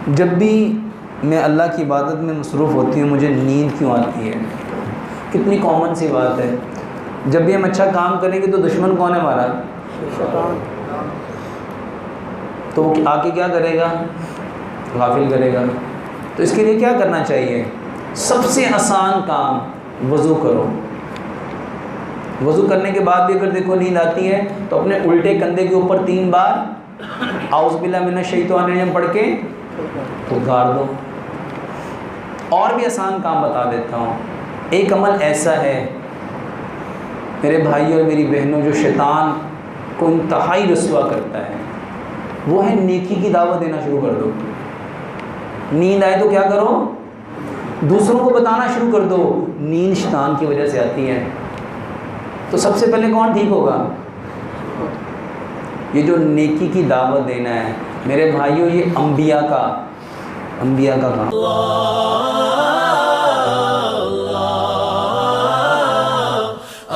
جب بھی میں اللہ کی عبادت میں مصروف ہوتی ہوں مجھے نیند کیوں آتی ہے؟ کتنی کامن سی بات ہے. جب بھی ہم اچھا کام کریں گے تو دشمن کون ہے ہمارا؟ تو وہ آ کے کیا کرے گا؟ غافل کرے گا. تو اس کے لیے کیا کرنا چاہیے؟ سب سے آسان کام وضو کرو. وضو کرنے کے بعد بھی اگر دیکھو نیند آتی ہے تو اپنے الٹے کندھے کے اوپر 3 بار اعوذ باللہ من الشیطان الرجیم پڑھ کے اتار دو. اور بھی آسان کام بتا دیتا ہوں. ایک عمل ایسا ہے میرے بھائیوں اور میری بہنوں جو شیطان کو انتہائی رسوا کرتا ہے، وہ ہے نیکی کی دعوت دینا شروع کر دو. نیند آئے تو کیا کرو؟ دوسروں کو بتانا شروع کر دو. نیند شیطان کی وجہ سے آتی ہے. تو سب سے پہلے کون ٹھیک ہوگا؟ یہ جو نیکی کی دعوت دینا ہے میرے بھائیوں، یہ انبیاء کا کام.